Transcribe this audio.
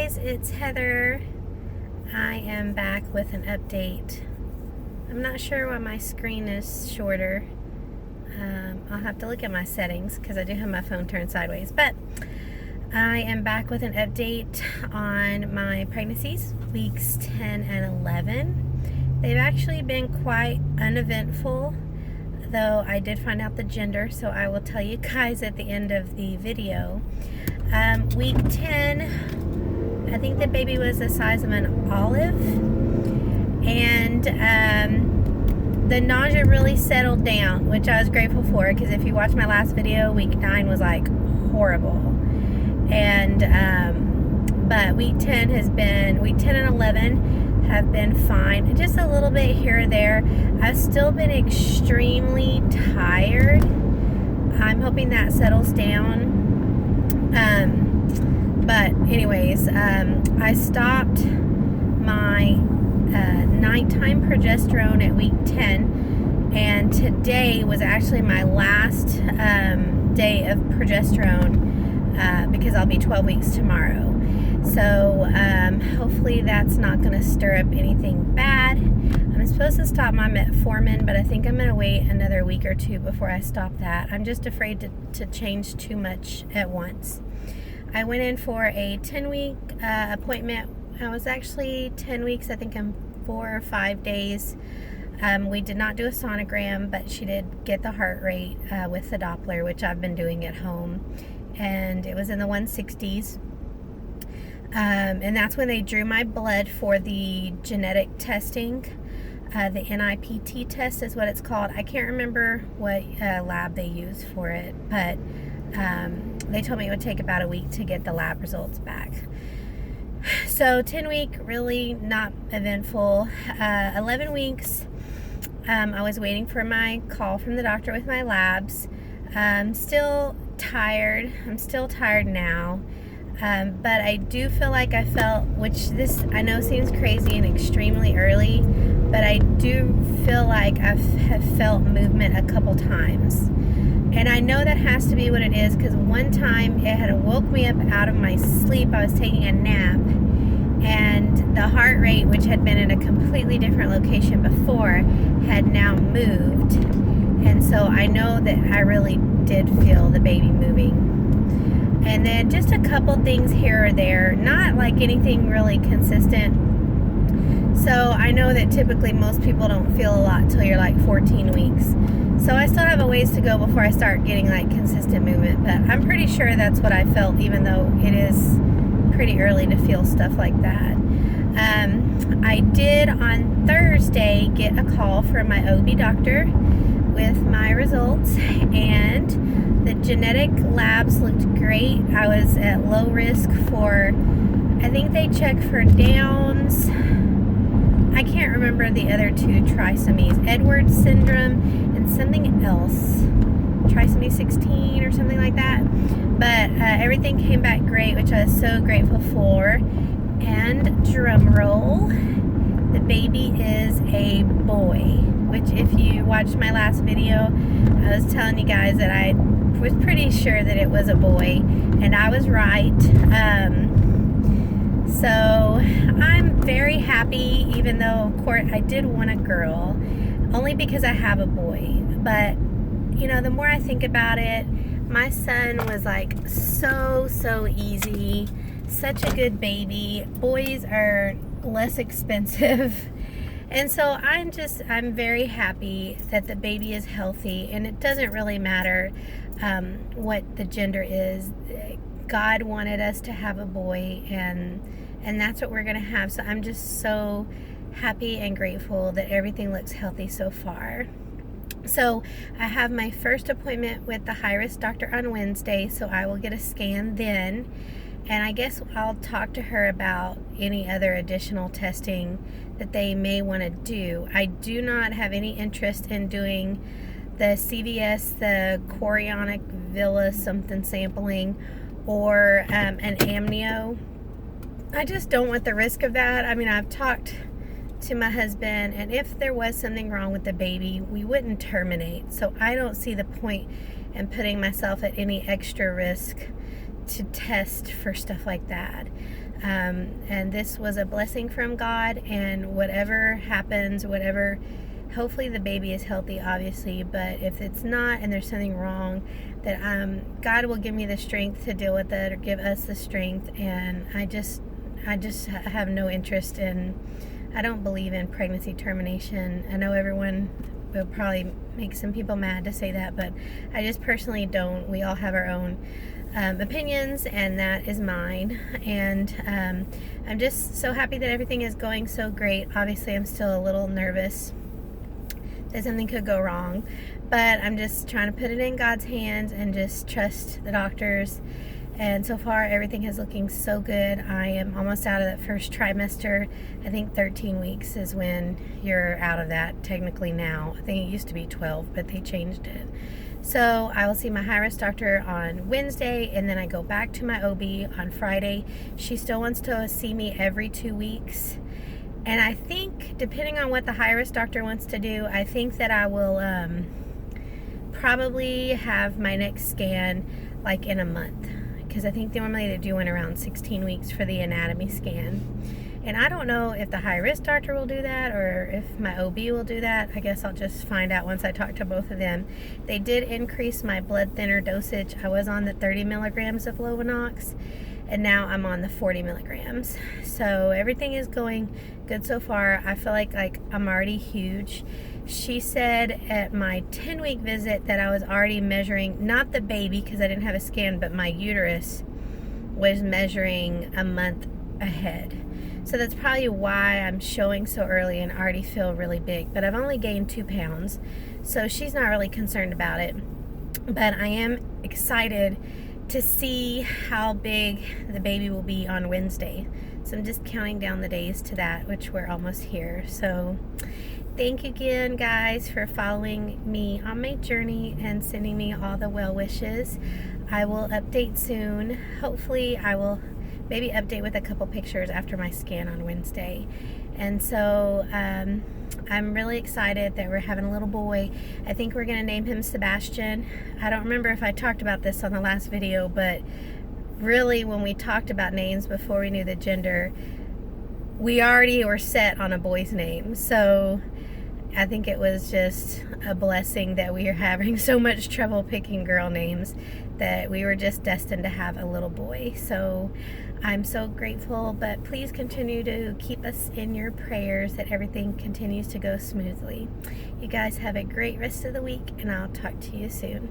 guys, it's Heather. I am back with an update. I'm not sure why my screen is shorter. I'll have to look at my settings because I do have my phone turned sideways. But I am back with an update on my pregnancies, weeks 10 and 11. They've actually been quite uneventful, though I did find out the gender, so I will tell you guys at the end of the video. Week 10, I think the baby was the size of an olive, and the nausea really settled down, which I was grateful for, because if you watch my last video, week 9 was like horrible. And but week 10 and 11 have been fine, just a little bit here or there. I've still been extremely tired. I'm hoping that settles down. But anyways, I stopped my nighttime progesterone at week 10, and today was actually my last day of progesterone because I'll be 12 weeks tomorrow. So hopefully that's not going to stir up anything bad. I'm supposed to stop my metformin, but I think I'm going to wait another week or two before I stop that. I'm just afraid to change too much at once. I went in for a 10-week appointment. I was actually 10 weeks, I think I'm 4 or 5 days. We did not do a sonogram, but she did get the heart rate with the Doppler, which I've been doing at home. And it was in the 160s. And that's when they drew my blood for the genetic testing. The NIPT test is what it's called. I can't remember what lab they use for it, but they told me it would take about a week to get the lab results back. So 10 week, really not eventful. 11 weeks, I was waiting for my call from the doctor with my labs. Still tired. I'm still tired now. But I do feel like I felt, which this I know seems crazy and extremely early, but I do feel like I have felt movement a couple times. And I know that has to be what it is, because one time it had woke me up out of my sleep. I was taking a nap, and the heart rate, which had been in a completely different location before, had now moved. And so I know that I really did feel the baby moving. And then just a couple things here or there, not like anything really consistent. So I know that typically most people don't feel a lot till you're like 14 weeks. So I still have a ways to go before I start getting like consistent movement, but I'm pretty sure that's what I felt, even though it is pretty early to feel stuff like that. I did on Thursday get a call from my OB doctor with my results, and the genetic labs looked great. I was at low risk for, I think they checked for Downs. I can't remember the other two trisomies, Edwards syndrome and something else, trisomy 16 or something like that. But everything came back great, which I was so grateful for. And drum roll, the baby is a boy, which if you watched my last video, I was telling you guys that I was pretty sure that it was a boy, and I was right. So I'm very happy, even though of course I did want a girl, only because I have a boy. But you know, the more I think about it, my son was like so easy, such a good baby. Boys are less expensive. And so I'm very happy that the baby is healthy, and it doesn't really matter what the gender is. God wanted us to have a boy, and that's what we're going to have. So I'm just so happy and grateful that everything looks healthy so far. So I have my first appointment with the high-risk doctor on Wednesday, so I will get a scan then. And I guess I'll talk to her about any other additional testing that they may want to do. I do not have any interest in doing the CVS, the chorionic villus something sampling, or an amnio. I just don't want the risk of that. I mean, I've talked to my husband, and if there was something wrong with the baby, we wouldn't terminate. So I don't see the point in putting myself at any extra risk to test for stuff like that. And this was a blessing from God, and whatever happens, hopefully the baby is healthy, obviously, but if it's not and there's something wrong, that God will give me the strength to deal with it, or give us the strength. And I just have no interest in, I don't believe in pregnancy termination. I know everyone will probably make some people mad to say that, but I just personally don't. We all have our own opinions, and that is mine. And I'm just so happy that everything is going so great. Obviously, I'm still a little nervous that something could go wrong, but I'm just trying to put it in God's hands and just trust the doctors. And so far, everything is looking so good. I am almost out of that first trimester. I think 13 weeks is when you're out of that, technically now. I think it used to be 12, but they changed it. So I will see my high-risk doctor on Wednesday, and then I go back to my OB on Friday. She still wants to see me every 2 weeks. And I think, depending on what the high-risk doctor wants to do, I think that I will probably have my next scan like in a month. Because I think normally they do one around 16 weeks for the anatomy scan. And I don't know if the high-risk doctor will do that or if my OB will do that. I guess I'll just find out once I talk to both of them. They did increase my blood thinner dosage. I was on the 30 milligrams of Lovenox, and now I'm on the 40 milligrams. So everything is going good so far. I feel like I'm already huge. She said at my 10-week visit that I was already measuring, not the baby because I didn't have a scan, but my uterus was measuring a month ahead. So that's probably why I'm showing so early and already feel really big. But I've only gained 2 pounds, so she's not really concerned about it. But I am excited to see how big the baby will be on Wednesday. So I'm just counting down the days to that, which we're almost here. So thank you again, guys, for following me on my journey and sending me all the well wishes. I will update soon. Hopefully I will maybe update with a couple pictures after my scan on Wednesday. And so I'm really excited that we're having a little boy. I think we're going to name him Sebastian. I don't remember if I talked about this on the last video, but really when we talked about names before we knew the gender, we already were set on a boy's name. So I think it was just a blessing that we are having so much trouble picking girl names that we were just destined to have a little boy. So I'm so grateful, but please continue to keep us in your prayers that everything continues to go smoothly. You guys have a great rest of the week, and I'll talk to you soon.